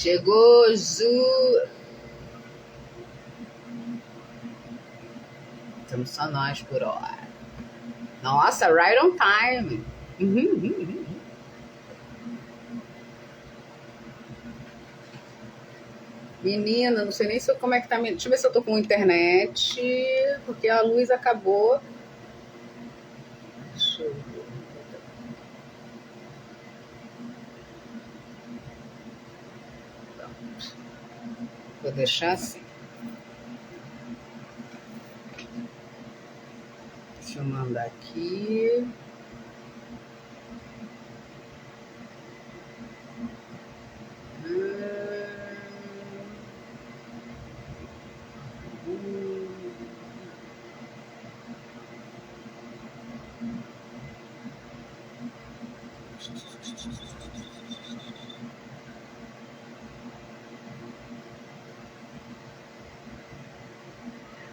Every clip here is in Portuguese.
Chegou, Ju. Estamos só nós por hora. Nossa, right on time. Menina, não sei nem como é que tá. Deixa eu ver se eu tô com internet, porque a luz acabou. Deixa eu ver. Vou deixar assim. Deixa eu mandar aqui.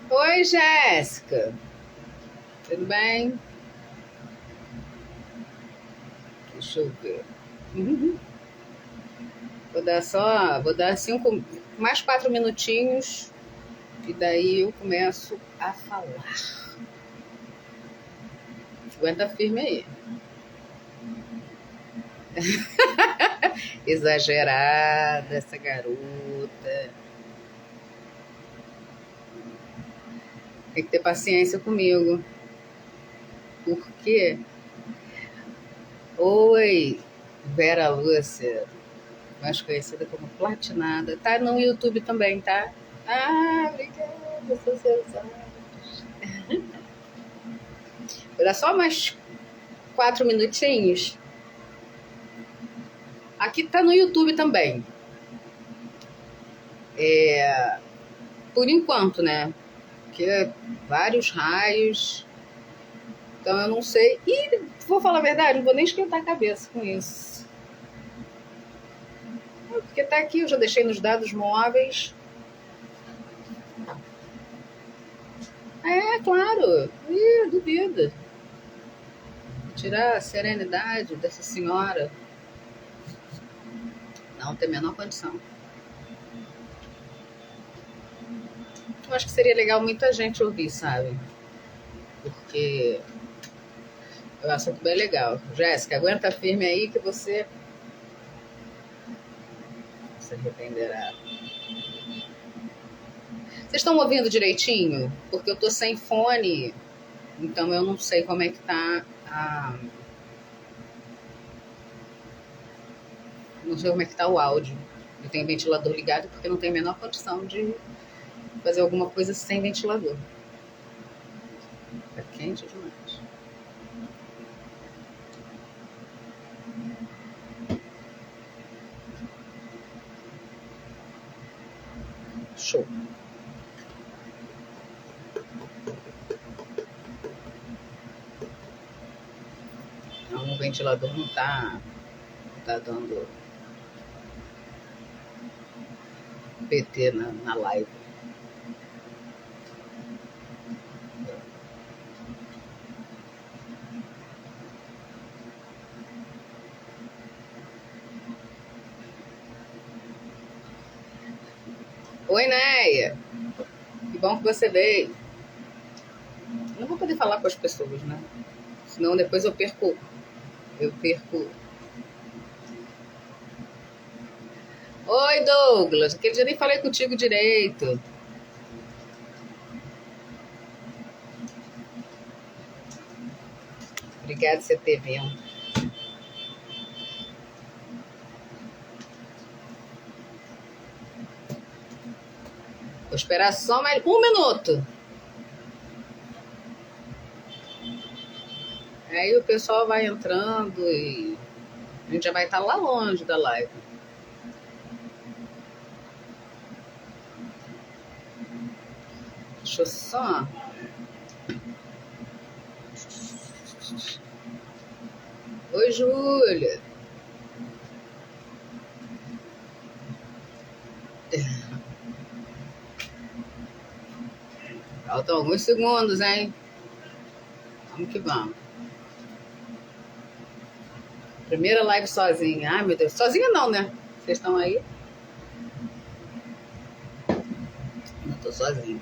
Oi, Jéssica. Tudo bem? Deixa eu ver. Vou dar 4 minutinhos e daí eu começo a falar. Aguenta firme aí. Exagerada essa garota. Tem que ter paciência comigo. Por quê? Oi, Vera Lúcia, mais conhecida como Platinada. Tá no YouTube também, tá? Ah, obrigada, seus olhos. Vou dar só mais 4 minutinhos. Aqui tá no YouTube também. Por enquanto, né? Porque vários raios. Então eu não sei. E vou falar a verdade, não vou nem esquentar a cabeça com isso. Porque tá aqui, eu já deixei nos dados móveis. É, claro. Ih, duvido. Tirar a serenidade dessa senhora. Não tem a menor condição. Eu acho que seria legal muita gente ouvir, sabe? Porque eu acho que bem legal. Jéssica, aguenta firme aí que você se arrependerá. Vocês estão ouvindo direitinho? Porque eu tô sem fone, então eu não sei como é que tá não sei como é que tá o áudio. Eu tenho o ventilador ligado porque não tem a menor condição de fazer alguma coisa sem ventilador. Tá quente demais. Show. Não, o ventilador não tá dando PT na live. Oi, Neia. Que bom que você veio. Eu não vou poder falar com as pessoas, né? Senão depois eu perco. Oi, Douglas. Aquele dia nem falei contigo direito. Obrigada por você ter vindo. Vou esperar só mais 1 minuto. Aí o pessoal vai entrando e a gente já vai estar lá longe da live. Deixa eu só... Oi, Júlia. Faltam alguns segundos, hein? Vamos que vamos. Primeira live sozinha. Ai, meu Deus. Sozinha não, né? Vocês estão aí? Não tô sozinha.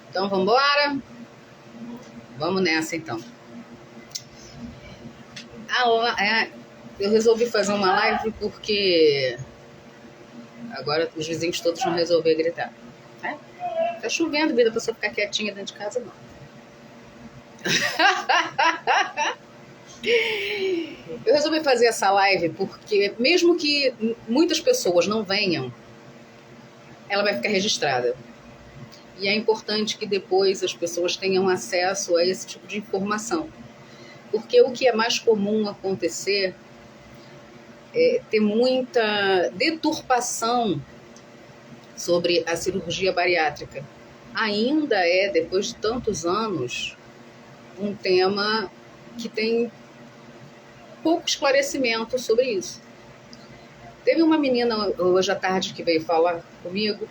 Então, vamos embora? Vamos nessa, então. Eu resolvi fazer uma live porque agora os vizinhos todos vão resolver gritar. Tá chovendo, vida, pra pessoa ficar quietinha dentro de casa, não. Eu resolvi fazer essa live porque, mesmo que muitas pessoas não venham, ela vai ficar registrada. E é importante que depois as pessoas tenham acesso a esse tipo de informação. Porque o que é mais comum acontecer é ter muita deturpação sobre a cirurgia bariátrica. Ainda é, depois de tantos anos, um tema que tem pouco esclarecimento sobre isso. Teve uma menina hoje à tarde que veio falar comigo,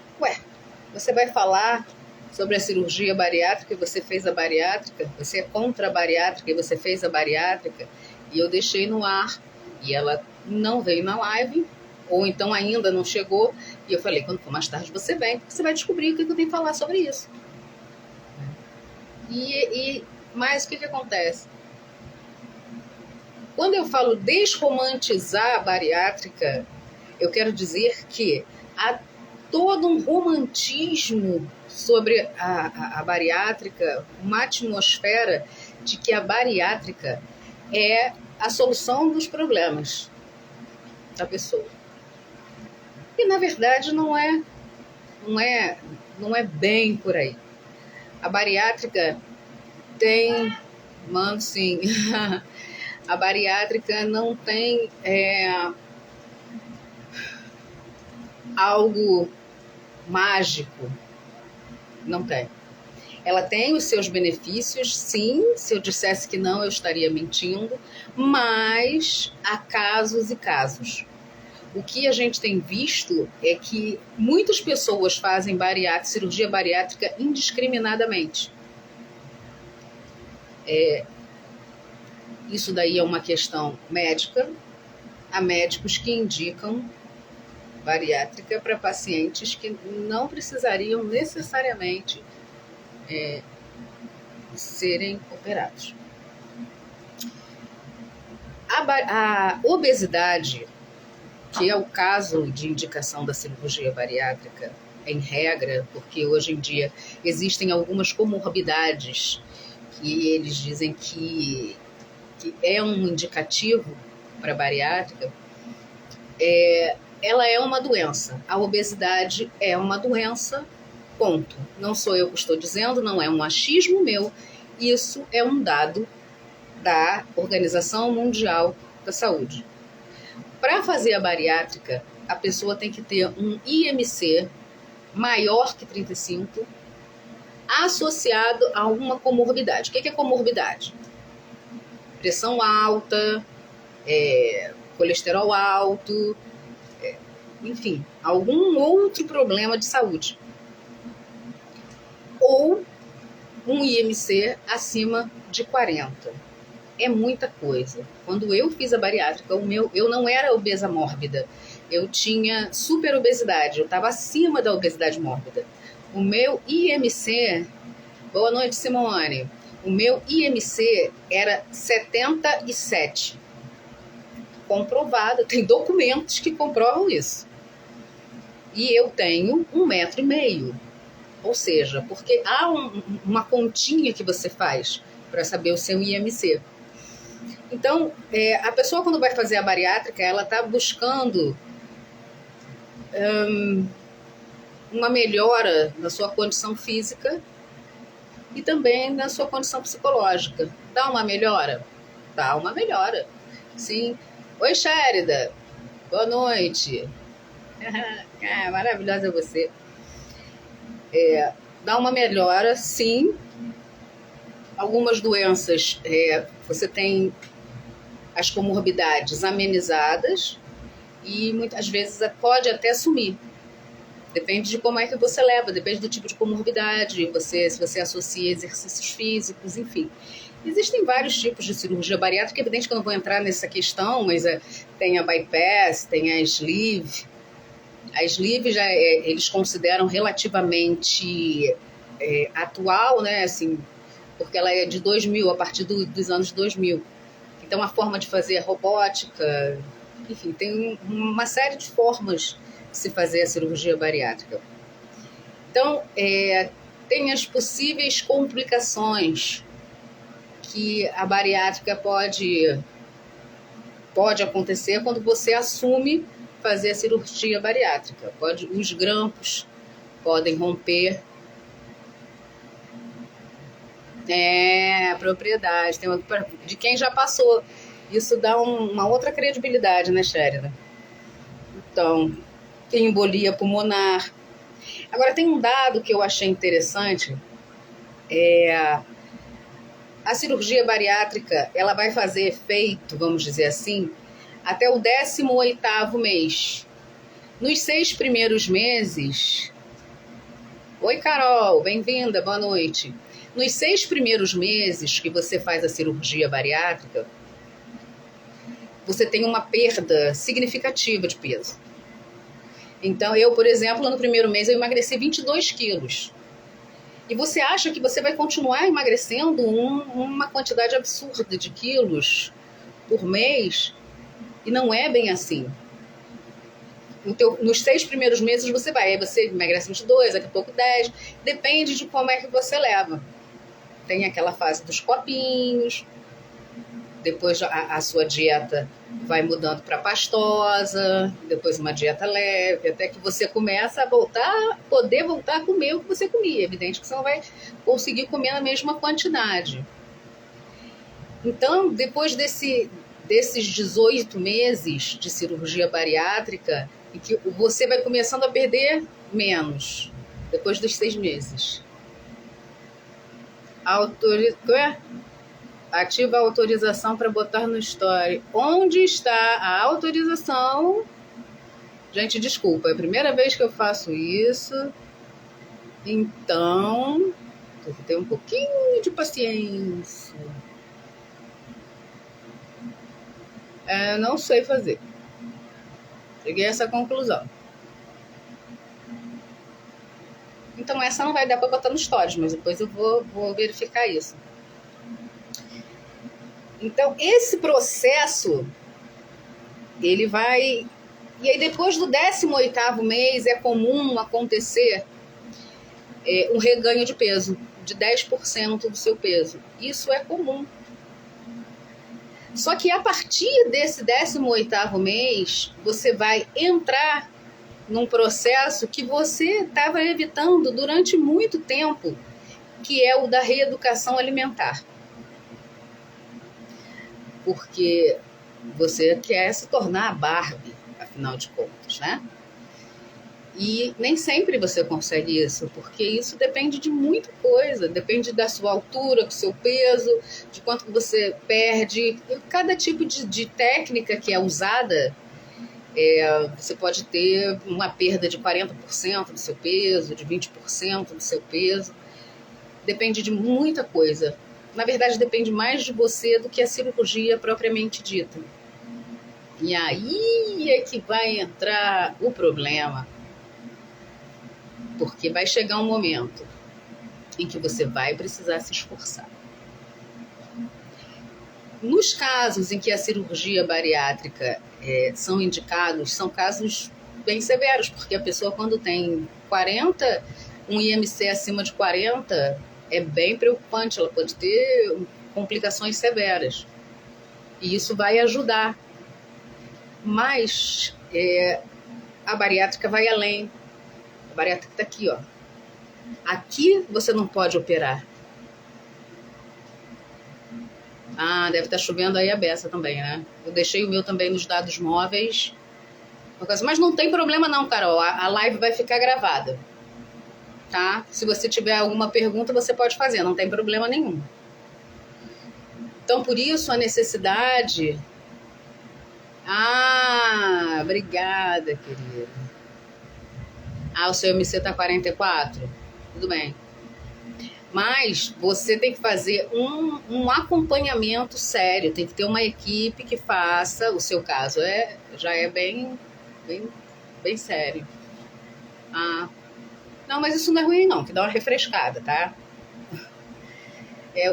você vai falar sobre a cirurgia bariátrica e você fez a bariátrica? Você é contra a bariátrica e você fez a bariátrica? E eu deixei no ar e ela não veio na live, ou então ainda não chegou, e eu falei, quando for mais tarde você vem, você vai descobrir o que eu tenho que falar sobre isso. Mas o que acontece? Quando eu falo desromantizar a bariátrica, eu quero dizer que há todo um romantismo sobre a bariátrica, uma atmosfera de que a bariátrica é a solução dos problemas da pessoa. E, na verdade, não é bem por aí. A bariátrica tem... Mano, sim... A bariátrica não tem algo mágico. Não tem. Ela tem os seus benefícios, sim. Se eu dissesse que não, eu estaria mentindo. Mas há casos e casos. O que a gente tem visto é que muitas pessoas fazem cirurgia bariátrica indiscriminadamente. Isso daí é uma questão médica. Há médicos que indicam bariátrica para pacientes que não precisariam necessariamente serem operados. A obesidade, que é o caso de indicação da cirurgia bariátrica, em regra, porque hoje em dia existem algumas comorbidades que eles dizem que é um indicativo para bariátrica, ela é uma doença. A obesidade é uma doença, ponto. Não sou eu que estou dizendo, não é um achismo meu, isso é um dado da Organização Mundial da Saúde. Para fazer a bariátrica, a pessoa tem que ter um IMC maior que 35, associado a uma comorbidade. O que é comorbidade? Pressão alta, colesterol alto, enfim, algum outro problema de saúde. Ou um IMC acima de 40. É muita coisa. Quando eu fiz a bariátrica, eu não era obesa mórbida. Eu tinha superobesidade, eu estava acima da obesidade mórbida. O meu IMC... Boa noite, Simone. O meu IMC era 77. Comprovado, tem documentos que comprovam isso. E eu tenho 1,5 m. Ou seja, porque há uma continha que você faz para saber o seu IMC. Então, a pessoa quando vai fazer a bariátrica, ela está buscando uma melhora na sua condição física e também na sua condição psicológica. Dá uma melhora? Dá uma melhora, sim. Oi, Shérida. Boa noite. Maravilhosa você. Dá uma melhora, sim. Algumas doenças, você tem as comorbidades amenizadas e muitas vezes pode até sumir. Depende de como é que você leva, depende do tipo de comorbidade, se você associa exercícios físicos, enfim. Existem vários tipos de cirurgia bariátrica, é evidente que eu não vou entrar nessa questão, mas tem a bypass, tem a sleeve. A sleeve já eles consideram relativamente atual, né, assim, porque ela é de 2000, a partir dos anos 2000. Então, a forma de fazer robótica, enfim, tem uma série de formas de se fazer a cirurgia bariátrica. Então, tem as possíveis complicações que a bariátrica pode acontecer quando você assume fazer a cirurgia bariátrica. Os grampos podem romper. Propriedade. De quem já passou. Isso dá uma outra credibilidade, né, Sherida? Então, tem embolia pulmonar. Agora, tem um dado que eu achei interessante. A cirurgia bariátrica, ela vai fazer efeito, vamos dizer assim, até o 18º mês. Nos 6 primeiros meses... Oi, Carol, bem-vinda, boa noite. Nos 6 primeiros meses que você faz a cirurgia bariátrica, você tem uma perda significativa de peso. Então, eu, por exemplo, no primeiro mês eu emagreci 22 quilos. E você acha que você vai continuar emagrecendo uma quantidade absurda de quilos por mês? E não é bem assim. Nos 6 primeiros meses você vai, aí você emagrece 22, daqui a pouco 10, depende de como é que você leva. Tem aquela fase dos copinhos, depois a sua dieta vai mudando para pastosa, depois uma dieta leve, até que você começa a poder voltar a comer o que você comia. É evidente que você não vai conseguir comer na mesma quantidade. Então, depois desses 18 meses de cirurgia bariátrica, em que você vai começando a perder menos, depois dos 6 meses. Ativa a autorização para botar no story. Onde está a autorização? Gente, desculpa, é a primeira vez que eu faço isso. Então, tem que ter um pouquinho de paciência. Não sei fazer. Cheguei a essa conclusão. Então, essa não vai dar para botar no stories, mas depois eu vou verificar isso. Então, esse processo, ele vai... E aí, depois do 18º mês, é comum acontecer um reganho de peso, de 10% do seu peso. Isso é comum. Só que a partir desse 18º mês, você vai entrar num processo que você estava evitando durante muito tempo, que é o da reeducação alimentar. Porque você quer se tornar a Barbie, afinal de contas, né? E nem sempre você consegue isso, porque isso depende de muita coisa, depende da sua altura, do seu peso, de quanto você perde. Cada tipo de técnica que é usada, você pode ter uma perda de 40% do seu peso, de 20% do seu peso. Depende de muita coisa. Na verdade, depende mais de você do que a cirurgia propriamente dita. E aí é que vai entrar o problema. Porque vai chegar um momento em que você vai precisar se esforçar. Nos casos em que a cirurgia bariátrica são indicados, são casos bem severos, porque a pessoa, quando tem 40, um IMC acima de 40, é bem preocupante, ela pode ter complicações severas. E isso vai ajudar. Mas a bariátrica vai além. A bariátrica está aqui, ó. Aqui você não pode operar. Deve estar chovendo aí a beça também, né? Eu deixei o meu também nos dados móveis. Mas não tem problema não, Carol. A live vai ficar gravada. Tá? Se você tiver alguma pergunta, você pode fazer. Não tem problema nenhum. Então, por isso, a necessidade... obrigada, querida. O seu MC tá 44? Tudo bem. Mas você tem que fazer um acompanhamento sério, tem que ter uma equipe que faça, o seu caso já é bem sério. Ah, não, mas isso não é ruim não, que dá uma refrescada, tá?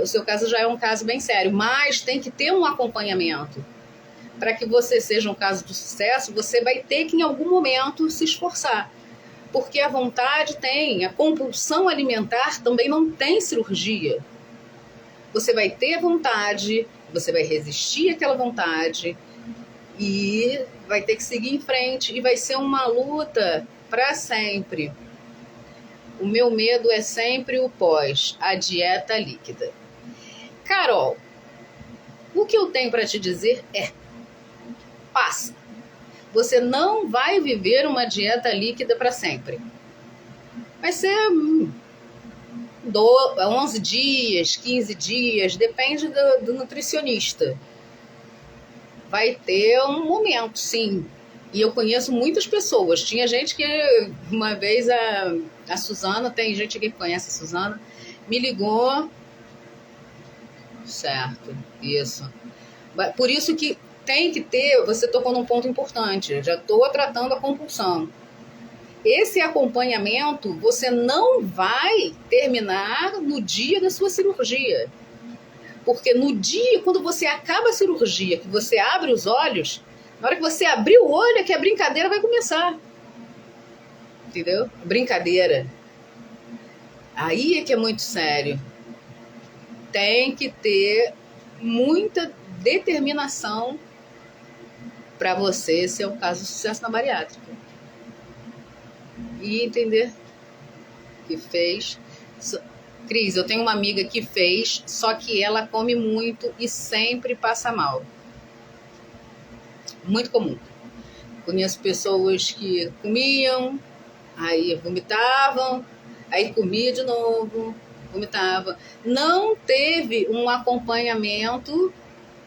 O seu caso já é um caso bem sério, mas tem que ter um acompanhamento. Para que você seja um caso de sucesso, você vai ter que em algum momento se esforçar. Porque a vontade tem, a compulsão alimentar também não tem cirurgia. Você vai ter vontade, você vai resistir àquela vontade e vai ter que seguir em frente e vai ser uma luta para sempre. O meu medo é sempre o pós, a dieta líquida. Carol, o que eu tenho para te dizer é: passa. Você não vai viver uma dieta líquida para sempre. Vai ser 11 dias, 15 dias, depende do nutricionista. Vai ter um momento, sim. E eu conheço muitas pessoas. Tinha gente que, uma vez, a Suzana, tem gente que conhece a Suzana, me ligou. Certo, isso. Por isso que tem que ter, você tocou num ponto importante, eu já estou tratando a compulsão. Esse acompanhamento você não vai terminar no dia da sua cirurgia. Porque no dia, quando você acaba a cirurgia, que você abre os olhos, na hora que você abrir o olho é que a brincadeira vai começar. Entendeu? Brincadeira. Aí é que é muito sério. Tem que ter muita determinação para você ser um caso de sucesso na bariátrica. E entender que fez. Cris, eu tenho uma amiga que fez, só que ela come muito e sempre passa mal. Muito comum. Conheço pessoas que comiam, aí vomitavam, aí comia de novo, vomitava. Não teve um acompanhamento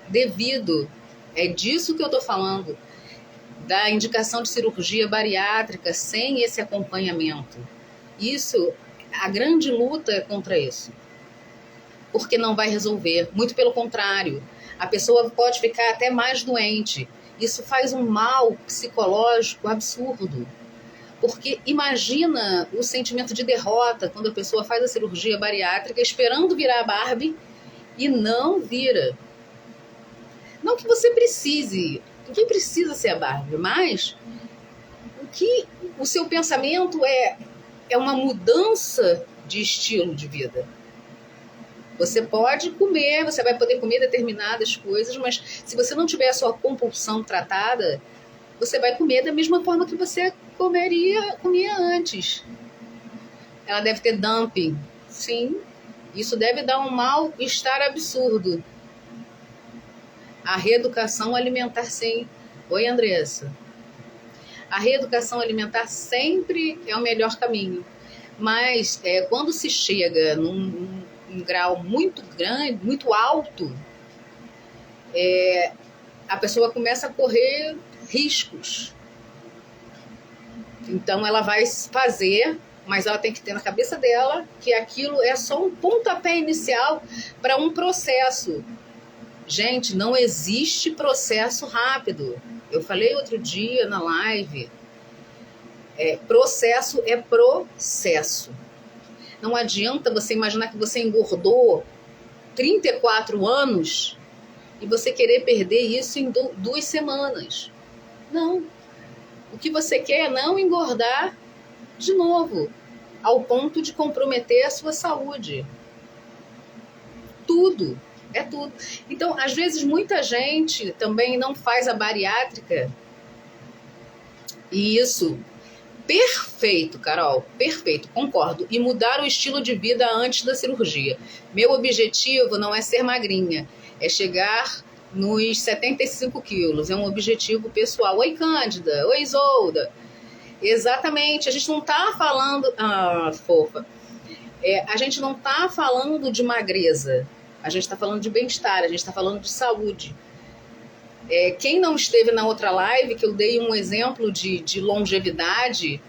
devido. É disso que eu estou falando, da indicação de cirurgia bariátrica sem esse acompanhamento. Isso, a grande luta é contra isso. Porque não vai resolver. Muito pelo contrário, a pessoa pode ficar até mais doente. Isso faz um mal psicológico absurdo. Porque imagina o sentimento de derrota quando a pessoa faz a cirurgia bariátrica esperando virar a Barbie e não vira. Não que você precise, ninguém precisa ser a Barbie, mas o seu pensamento é uma mudança de estilo de vida. Você pode comer, você vai poder comer determinadas coisas, mas se você não tiver a sua compulsão tratada, você vai comer da mesma forma que você comia antes. Ela deve ter dumping. Sim, isso deve dar um mal-estar absurdo. A reeducação alimentar, sim. Oi, Andressa. A reeducação alimentar sempre é o melhor caminho. Mas quando se chega num grau muito grande, muito alto, a pessoa começa a correr riscos. Então ela vai fazer, mas ela tem que ter na cabeça dela que aquilo é só um pontapé inicial para um processo. Gente, não existe processo rápido. Eu falei outro dia na live, processo é processo. Não adianta você imaginar que você engordou 34 anos e você querer perder isso em 2 semanas. Não. O que você quer é não engordar de novo, ao ponto de comprometer a sua saúde. Tudo. É tudo. Então, às vezes, muita gente também não faz a bariátrica. E isso, perfeito, Carol, perfeito, concordo. E mudar o estilo de vida antes da cirurgia. Meu objetivo não é ser magrinha, é chegar nos 75 quilos. É um objetivo pessoal. Oi, Cândida. Oi, Isolda. Exatamente. A gente não está falando... Ah, fofa. A gente não está falando de magreza. A gente está falando de bem-estar, a gente está falando de saúde. Quem não esteve na outra live, que eu dei um exemplo de longevidade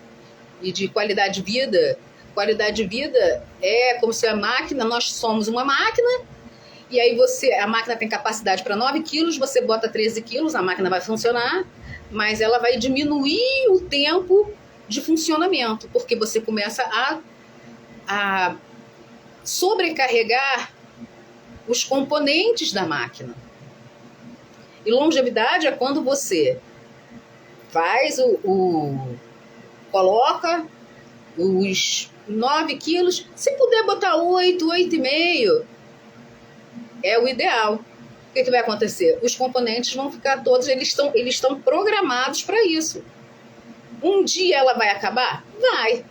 e de qualidade de vida, Qualidade de vida é como se a máquina, nós somos uma máquina, e aí a máquina tem capacidade para 9 quilos, você bota 13 quilos, a máquina vai funcionar, mas ela vai diminuir o tempo de funcionamento, porque você começa a sobrecarregar os componentes da máquina. E longevidade é quando você faz coloca os 9 quilos, se puder botar 8, 8,5, é o ideal. O que vai acontecer? Os componentes vão ficar todos, eles estão programados para isso. Um dia ela vai acabar? Vai.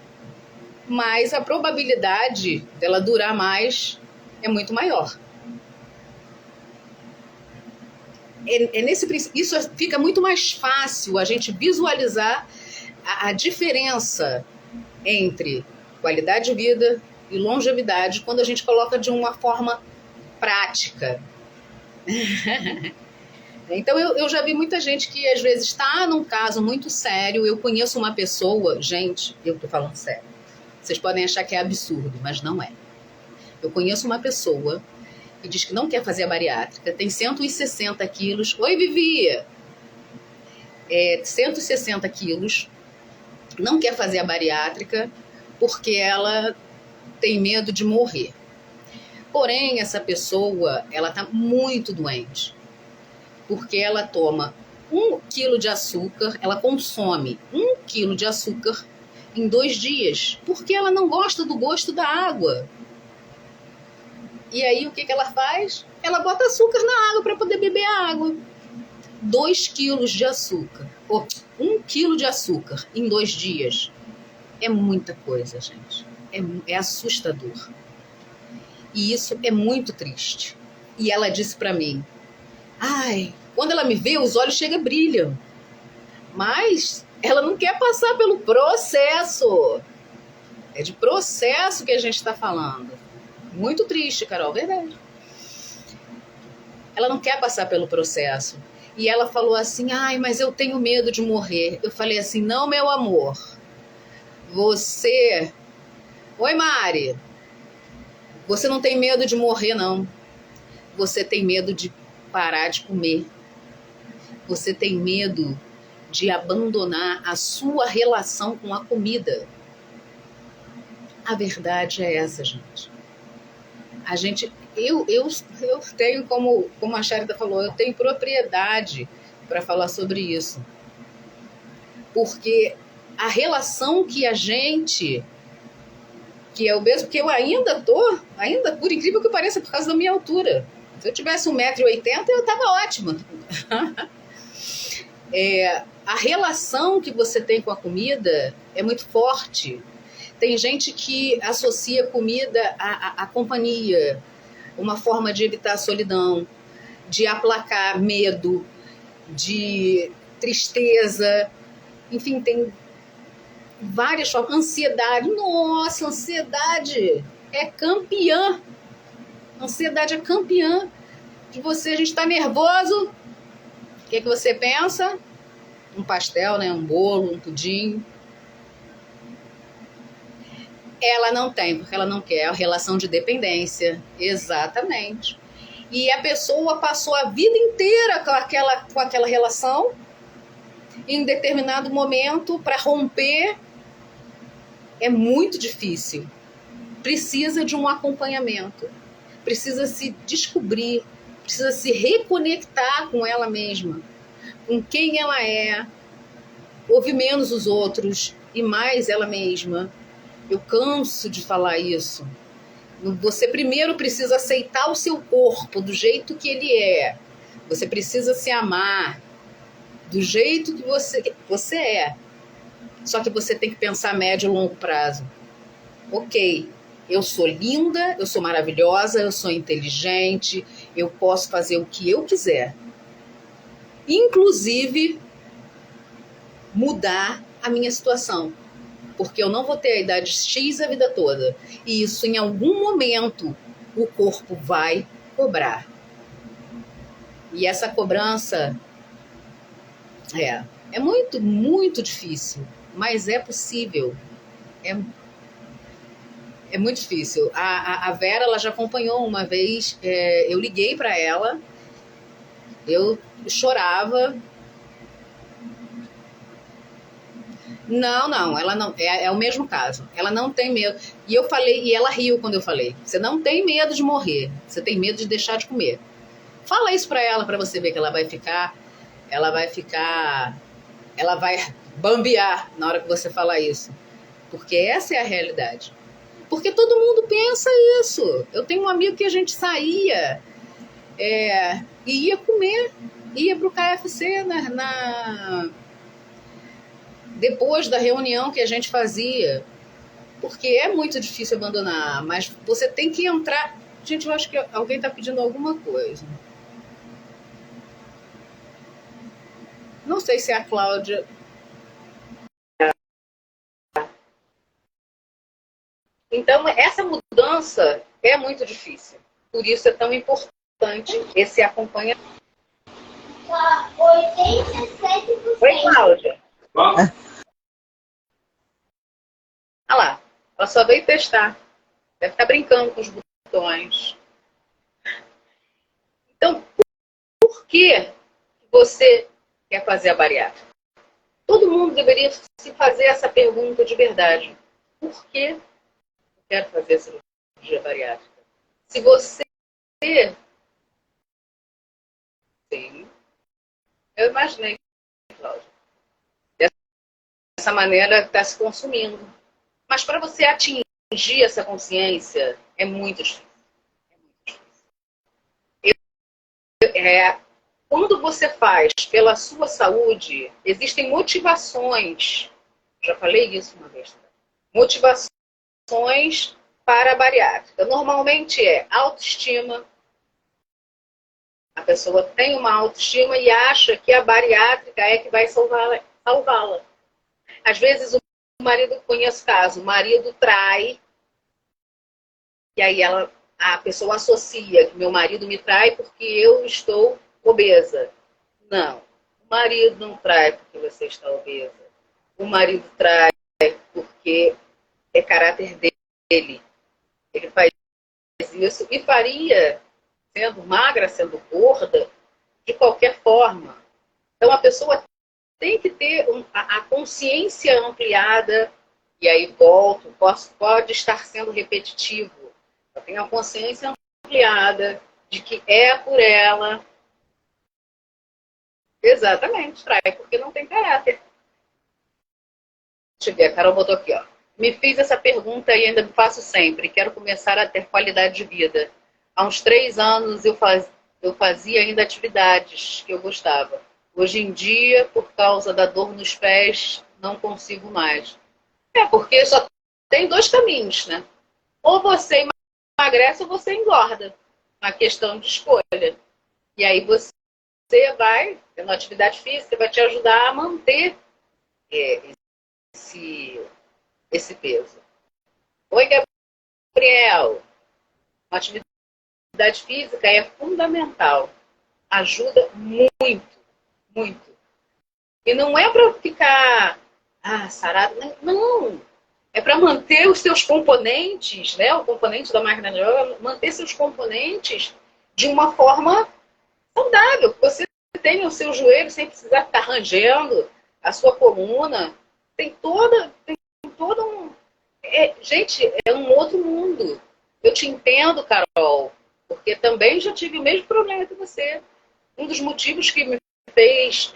Mas a probabilidade dela durar mais é muito maior. Isso fica muito mais fácil a gente visualizar a diferença entre qualidade de vida e longevidade quando a gente coloca de uma forma prática. Então eu já vi muita gente que às vezes está num caso muito sério. Eu conheço uma pessoa, gente, eu estou falando sério, vocês podem achar que é absurdo, mas não é. Eu conheço uma pessoa que diz que não quer fazer a bariátrica, tem 160 quilos. Oi, Vivi! 160 quilos, não quer fazer a bariátrica porque ela tem medo de morrer. Porém, essa pessoa, ela está muito doente, porque ela toma 1 quilo de açúcar, ela consome 1 quilo de açúcar em 2 dias, porque ela não gosta do gosto da água. E aí, o que ela faz? Ela bota açúcar na água para poder beber a água. 2 quilos de açúcar, ou 1 quilo de açúcar em 2 dias. É muita coisa, gente. É assustador. E isso é muito triste. E ela disse para mim, quando ela me vê, os olhos chegam e brilham. Mas ela não quer passar pelo processo. É de processo que a gente está falando. Muito triste, Carol, verdade. Ela não quer passar pelo processo. E ela falou assim, mas eu tenho medo de morrer. Eu falei assim, não, meu amor. Oi, Mari. Você não tem medo de morrer, não. Você tem medo de parar de comer. Você tem medo de abandonar a sua relação com a comida. A verdade é essa, gente. Eu tenho, como a Sharida falou, eu tenho propriedade para falar sobre isso. Porque a relação que é o mesmo, porque eu ainda por incrível que pareça, por causa da minha altura. Se eu tivesse 1,80 m, eu estava ótima. A relação que você tem com a comida é muito forte. Tem gente que associa comida à companhia, uma forma de evitar a solidão, de aplacar medo, de tristeza, enfim, tem várias formas. Ansiedade, nossa, ansiedade é campeã. Ansiedade é campeã de você. A gente está nervoso, o que você pensa? Um pastel, né? Um bolo, um pudim. Ela não tem, porque ela não quer a relação de dependência. Exatamente. E a pessoa passou a vida inteira com aquela relação. Em determinado momento, para romper, é muito difícil. Precisa de um acompanhamento. Precisa se descobrir. Precisa se reconectar com ela mesma. Com quem ela é. Ouvir menos os outros e mais ela mesma. Eu canso de falar isso. Você primeiro precisa aceitar o seu corpo do jeito que ele é. Você precisa se amar do jeito que você é. Só que você tem que pensar a médio e longo prazo. Ok, eu sou linda, eu sou maravilhosa, eu sou inteligente, eu posso fazer o que eu quiser. Inclusive, mudar a minha situação. Porque eu não vou ter a idade X a vida toda. E isso, em algum momento, o corpo vai cobrar. E essa cobrança é muito, muito difícil. Mas é possível. É muito difícil. A Vera, ela já acompanhou uma vez, eu liguei para ela, eu chorava. Não, não, ela não. É o mesmo caso. Ela não tem medo. E eu falei, e ela riu quando eu falei. Você não tem medo de morrer. Você tem medo de deixar de comer. Fala isso pra ela, pra você ver que ela vai ficar. Ela vai ficar. Ela vai bambear na hora que você falar isso. Porque essa é a realidade. Porque todo mundo pensa isso. Eu tenho um amigo que a gente saía e ia comer. Ia pro KFC depois da reunião que a gente fazia. Porque é muito difícil abandonar, mas você tem que entrar. Gente, eu acho que alguém está pedindo alguma coisa. Não sei se é a Cláudia. Então, essa mudança é muito difícil. Por isso é tão importante esse acompanhamento. 87%. Oi, Cláudia. Olha lá, ela só veio testar. Deve estar brincando com os botões. Então, por que você quer fazer a bariátrica? Todo mundo deveria se fazer essa pergunta de verdade. Por que eu quero fazer a cirurgia bariátrica? Se você... Sim, eu imaginei, Cláudia. Dessa maneira está se consumindo. Mas para você atingir essa consciência, é muito difícil. Quando você faz pela sua saúde, existem motivações. Já falei isso uma vez. Motivações para a bariátrica. Normalmente é autoestima. A pessoa tem uma autoestima e acha que a bariátrica é que vai salvá-la. Às vezes o marido, conheço caso, o marido trai, e aí a pessoa associa que meu marido me trai porque eu estou obesa. Não, o marido não trai porque você está obesa. O marido trai porque é caráter dele. Ele faz isso e faria, sendo magra, sendo gorda, de qualquer forma. Então a pessoa tem que ter a consciência ampliada, e aí volto, pode estar sendo repetitivo. Eu tenho a consciência ampliada de que é por ela. Exatamente, trai, porque não tem caráter. Deixa eu ver, a Carol botou aqui, ó. Me fiz essa pergunta e ainda me faço sempre. Quero começar a ter qualidade de vida. Há uns 3 anos eu fazia ainda atividades que eu gostava. Hoje em dia, por causa da dor nos pés, não consigo mais. Porque só tem 2 caminhos, né? Ou você emagrece ou você engorda. Uma questão de escolha. E aí você vai, tendo atividade física, vai te ajudar a manter esse peso. Oi, Gabriel. Uma atividade física é fundamental. Ajuda muito, muito. E não é para ficar sarado, não. É para manter os seus componentes, né? O componente da máquina de yoga, manter seus componentes de uma forma saudável. Você tenha o seu joelho sem precisar ficar rangendo, a sua coluna. Tem todo um... gente, é um outro mundo. Eu te entendo, Carol, porque também já tive o mesmo problema que você. Um dos motivos que me fez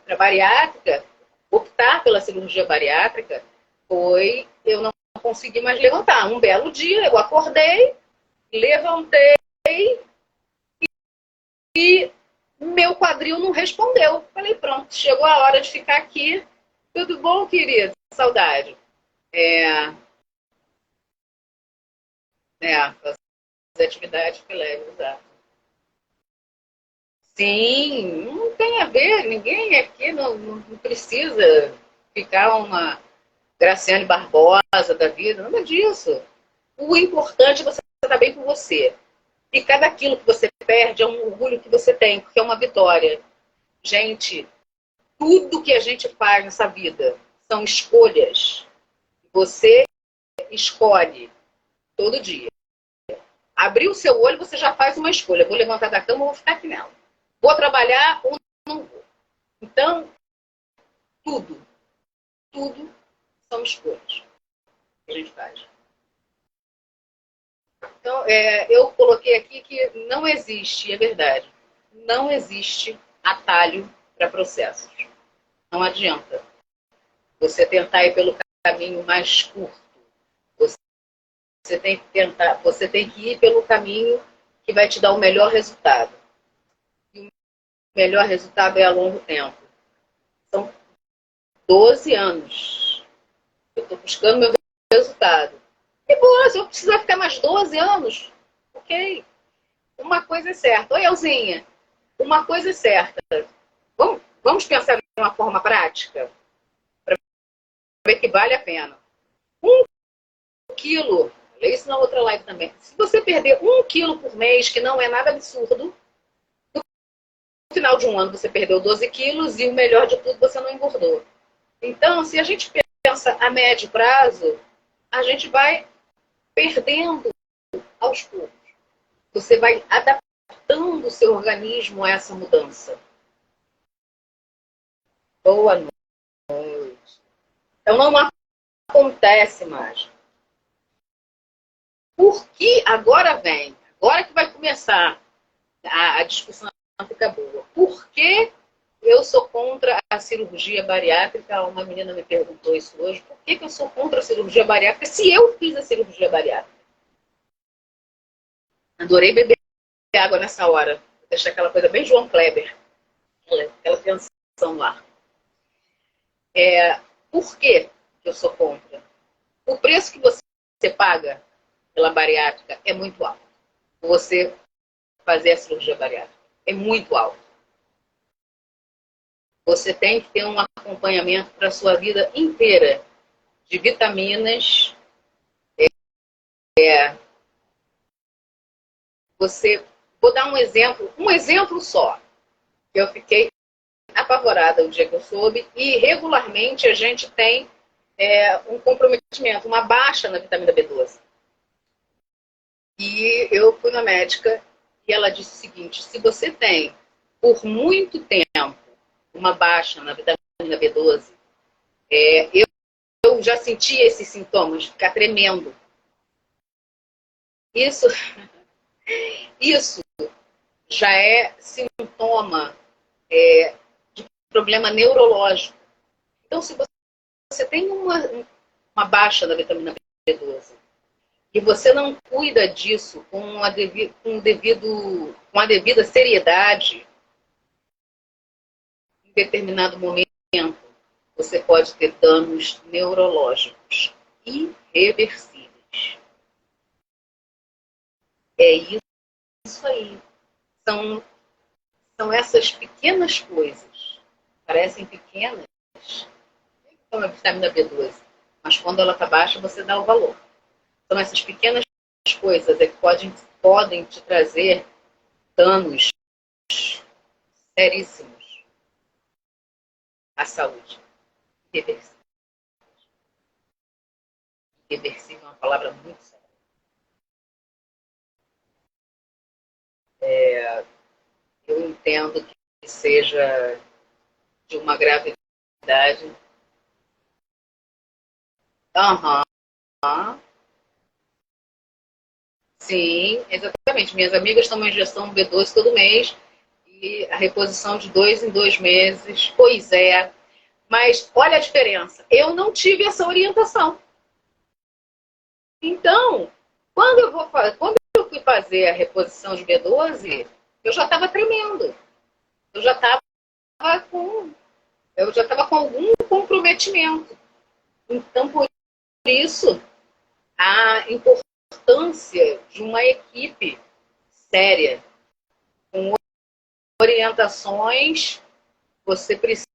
para bariátrica, optar pela cirurgia bariátrica, foi eu não consegui mais levantar. Um belo dia eu acordei, levantei e meu quadril não respondeu. Falei, pronto, chegou a hora de ficar aqui. Tudo bom, querido? Saudade. Fazer atividade que leve, exato. Sim, não tem a ver, ninguém aqui não precisa ficar uma Graciane Barbosa da vida, nada disso. O importante é você estar bem com você. E cada quilo que você perde é um orgulho que você tem, porque é uma vitória. Gente, tudo que a gente faz nessa vida são escolhas. Você escolhe todo dia. Abrir o seu olho, você já faz uma escolha. Vou levantar da cama ou vou ficar aqui nela. Vou trabalhar ou não vou. Então, tudo são escolhas que a gente faz. Então, eu coloquei aqui que não existe, é verdade, não existe atalho para processos. Não adianta você tentar ir pelo caminho mais curto. Você tem que tentar, você tem que ir pelo caminho que vai te dar o melhor resultado. E o melhor resultado é a longo tempo. São 12 anos. Eu estou buscando meu resultado. E boa, se eu precisar ficar mais 12 anos, ok. Uma coisa é certa. Oi, Elzinha. Uma coisa é certa. Vamos pensar de uma forma prática? Para ver que vale a pena. 1 quilo, falei isso na outra live também. Se você perder 1 quilo por mês, que não é nada absurdo, no final de um ano você perdeu 12 quilos e o melhor de tudo, você não engordou. Então, se a gente pensa a médio prazo, a gente vai perdendo aos poucos. Você vai adaptando o seu organismo a essa mudança. Boa noite. Então, não acontece mais. Porque agora que vai começar a discussão fica boa. Por que eu sou contra a cirurgia bariátrica? Uma menina me perguntou isso hoje. Por que eu sou contra a cirurgia bariátrica se eu fiz a cirurgia bariátrica? Adorei beber água nessa hora. Vou deixar aquela coisa bem João Kleber. Aquela tensão lá. Por que eu sou contra? O preço que você paga pela bariátrica é muito alto. Você fazer a cirurgia bariátrica é muito alto. Você tem que ter um acompanhamento para a sua vida inteira de vitaminas. Vou dar um exemplo só. Eu fiquei apavorada o dia que eu soube, e regularmente a gente tem um comprometimento, uma baixa na vitamina B12. E eu fui na médica e ela disse o seguinte: se você tem por muito tempo uma baixa na vitamina B12, eu já senti esses sintomas, ficar tremendo. Isso já é sintoma de problema neurológico. Então, se você tem uma baixa da vitamina B12 e você não cuida disso com a devida seriedade, em determinado momento, você pode ter danos neurológicos irreversíveis. É isso aí. São essas pequenas coisas. Parecem pequenas, como a vitamina B12. Mas quando ela está baixa, você dá o valor. São essas pequenas coisas que podem te trazer danos seríssimos à saúde. Irreversível. Irreversível é uma palavra muito séria. Eu entendo que seja de uma gravidade. Sim, exatamente. Minhas amigas tomam injeção B12 todo mês e a reposição de 2 em 2 meses. Pois é. Mas olha a diferença. Eu não tive essa orientação. Então, quando eu fui fazer a reposição de B12, eu já estava tremendo. Eu já estava com algum comprometimento. Então, por isso, a importância de uma equipe séria, com orientações, você precisa,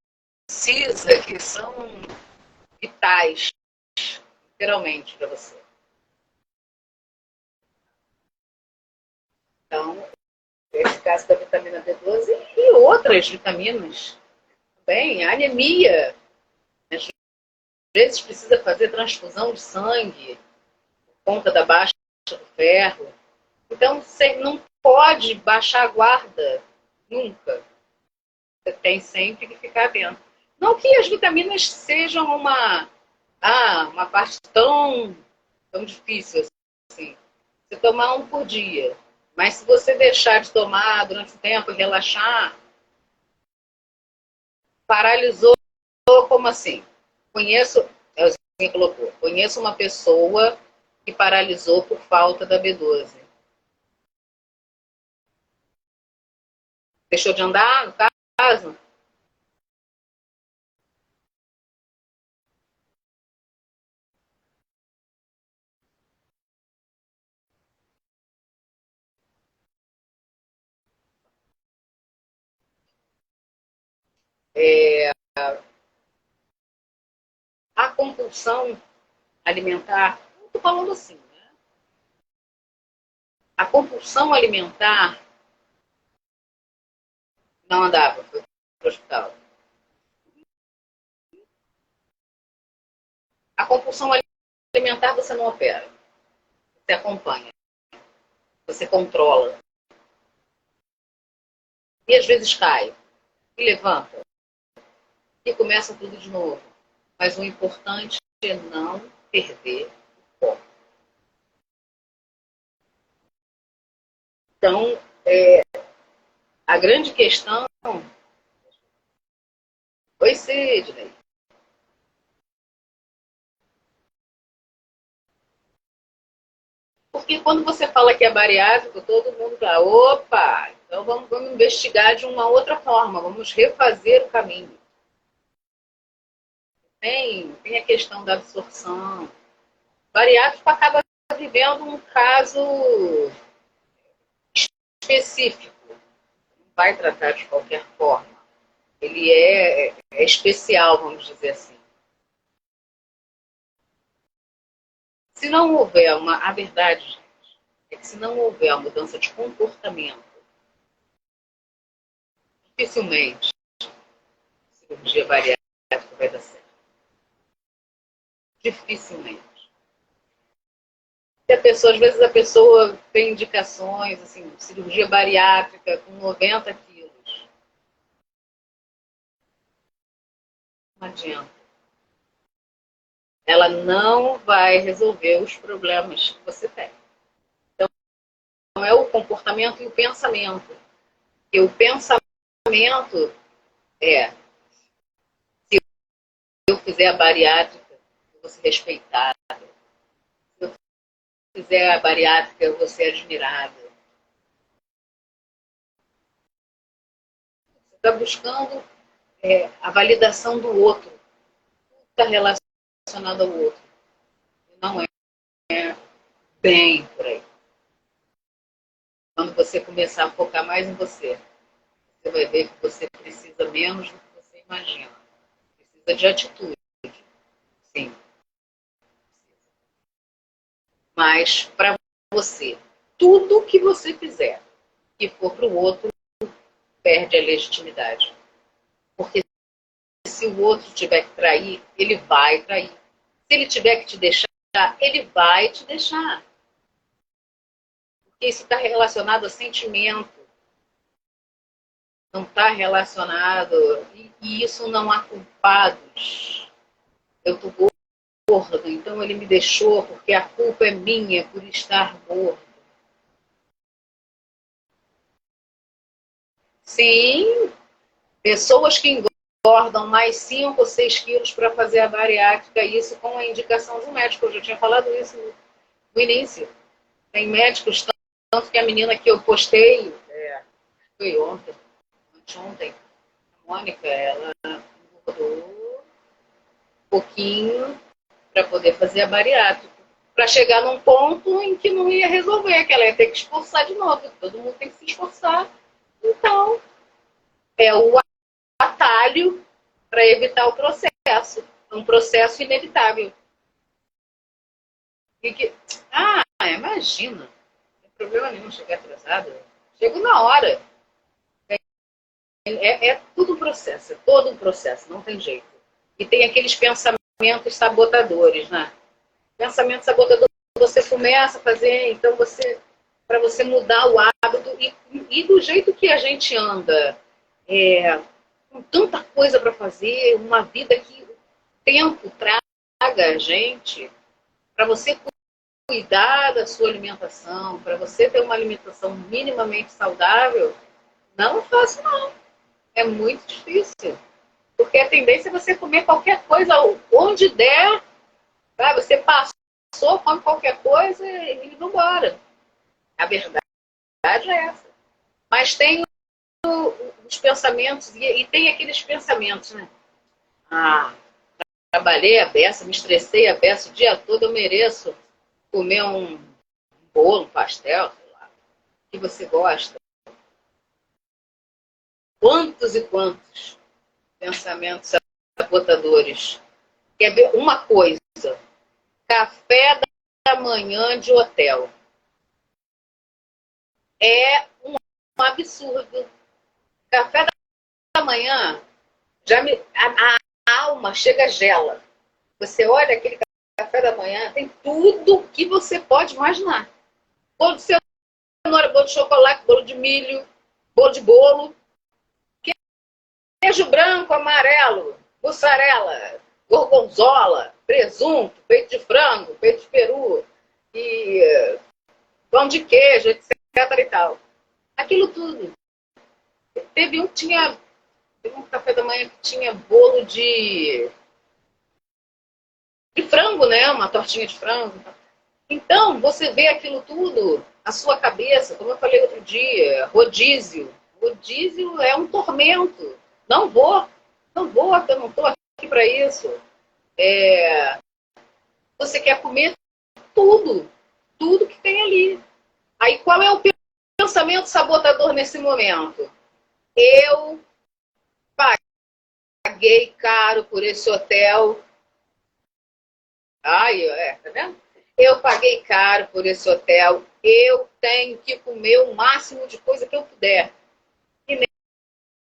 que são vitais, literalmente, para você. Então, esse caso da vitamina B12 e outras vitaminas também, a anemia. Às vezes precisa fazer transfusão de sangue por conta da baixa do ferro. Então, você não pode baixar a guarda nunca. Você tem sempre que ficar atento. Não que as vitaminas sejam uma parte tão difícil assim. Você tomar um por dia. Mas se você deixar de tomar durante o tempo e relaxar, paralisou, como assim? É o que colocou, conheço uma pessoa que paralisou por falta da B12. Deixou de andar, no caso? A compulsão alimentar, estou falando assim, né? A compulsão alimentar não andava, foi para o hospital. A compulsão alimentar você não opera, você acompanha, você controla. E às vezes cai, e levanta, e começa tudo de novo. Mas o importante é não perder o foco. Então, a grande questão... Oi, Sidney. Porque quando você fala que é bariátrico, todo mundo fala, opa, então vamos investigar de uma outra forma, vamos refazer o caminho. Tem a questão da absorção. O bariátrico acaba vivendo um caso específico. Não vai tratar de qualquer forma. Ele é especial, vamos dizer assim. Se não houver a verdade, gente, é que se não houver a mudança de comportamento, dificilmente a cirurgia bariátrica vai dar certo. Dificilmente. E às vezes a pessoa tem indicações, assim, cirurgia bariátrica com 90 quilos. Não adianta. Ela não vai resolver os problemas que você tem. Então, é o comportamento e o pensamento. E o pensamento é, se eu fizer a bariátrica, eu vou ser respeitada. Se eu fizer a bariátrica, eu vou ser admirada. Você está buscando a validação do outro. Tudo está relacionado ao outro. Não é bem por aí. Quando você começar a focar mais em você, você vai ver que você precisa menos do que você imagina. Precisa de atitude, sim. Mas para você, tudo que você fizer que for para o outro, perde a legitimidade. Porque se o outro tiver que trair, ele vai trair. Se ele tiver que te deixar, ele vai te deixar. Porque isso está relacionado a sentimento. Não está relacionado... E isso não há culpados. Eu estou gordo, então ele me deixou porque a culpa é minha por estar gordo. Sim, pessoas que engordam mais 5 ou 6 quilos para fazer a bariátrica, isso com a indicação de um médico. Eu já tinha falado isso no início. Tem médicos, tanto que a menina que eu postei, foi anteontem, a Mônica, ela engordou um pouquinho para poder fazer a bariátrica. Para chegar num ponto em que não ia resolver, que ela ia ter que esforçar de novo. Todo mundo tem que se esforçar. Então, é o atalho para evitar o processo. É um processo inevitável. Imagina. Não tem problema nenhum chegar atrasado. Chego na hora. É tudo um processo, é todo um processo, não tem jeito. E tem aqueles pensamentos sabotadores, né? Pensamento sabotador você começa a fazer, então para você mudar o hábito e do jeito que a gente anda, com tanta coisa para fazer, uma vida que o tempo traga a gente, para você cuidar da sua alimentação, para você ter uma alimentação minimamente saudável, não é fácil não. É muito difícil. Porque a tendência é você comer qualquer coisa onde der, tá? Você passou, come qualquer coisa e vai embora. A verdade é essa. Mas tem os pensamentos, e tem aqueles pensamentos, né? Ah, trabalhei a beça, me estressei a beça o dia todo, eu mereço comer um bolo, um pastel, sei lá, que você gosta. Quantos e quantos pensamentos sabotadores. Quer ver uma coisa? Café da manhã de hotel. É um absurdo. Café da manhã, a alma chega gela. Você olha aquele café da manhã, tem tudo que você pode imaginar. Bolo de cenoura, bolo de chocolate, bolo de milho, bolo, queijo branco, amarelo, mussarela, gorgonzola, presunto, peito de frango, peito de peru, e pão de queijo, etc. e tal. Aquilo tudo. Teve um café da manhã que tinha bolo de frango, né? Uma tortinha de frango. Então, você vê aquilo tudo, a sua cabeça, como eu falei outro dia, rodízio. Rodízio é um tormento. Não vou, porque eu não estou aqui para isso. Você quer comer tudo que tem ali. Aí qual é o pensamento sabotador nesse momento? Eu paguei caro por esse hotel. Tá vendo? Eu paguei caro por esse hotel. Eu tenho que comer o máximo de coisa que eu puder. E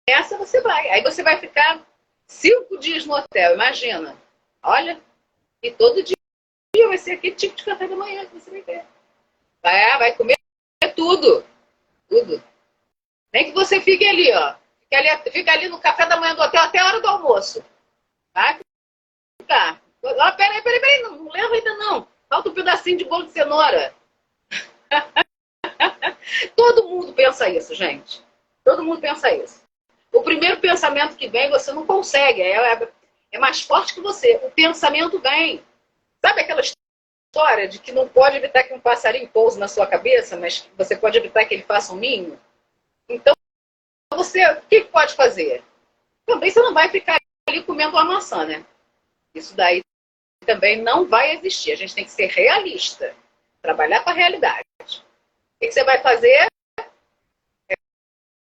nessa você vai. Aí você vai ficar 5 dias no hotel, imagina. Olha, e todo dia vai ser aquele tipo de café da manhã que você vai ter. Vai comer tudo. Tudo. Nem que você fique ali, ó. Fica ali no café da manhã do hotel até a hora do almoço. Tá? Tá. Peraí, não leva ainda não. Falta um pedacinho de bolo de cenoura. Todo mundo pensa isso, gente. Todo mundo pensa isso. O primeiro pensamento que vem, você não consegue. É mais forte que você. O pensamento vem. Sabe aquela história de que não pode evitar que um passarinho pouse na sua cabeça, mas você pode evitar que ele faça um ninho? Então, o que pode fazer? Também você não vai ficar ali comendo uma maçã, né? Isso daí também não vai existir. A gente tem que ser realista. Trabalhar com a realidade. O que você vai fazer?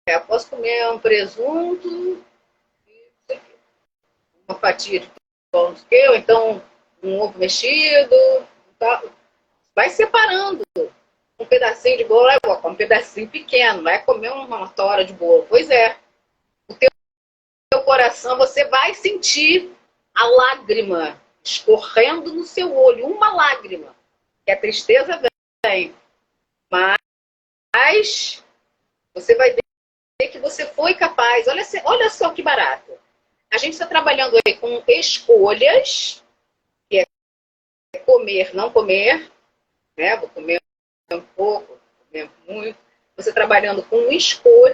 Eu posso comer um presunto, uma fatia de pão de queijo, ou então um ovo mexido. Tá? Vai separando. Um pedacinho de bolo, um pedacinho pequeno, não é comer uma tora de bolo. Pois é. O teu coração, você vai sentir a lágrima escorrendo no seu olho, uma lágrima, que a tristeza vem. Mas você vai ver que você foi capaz. Olha só que barato. A gente está trabalhando aí com escolhas, que é comer, não comer, né? Vou comer um pouco, comer muito. Você trabalhando com escolhas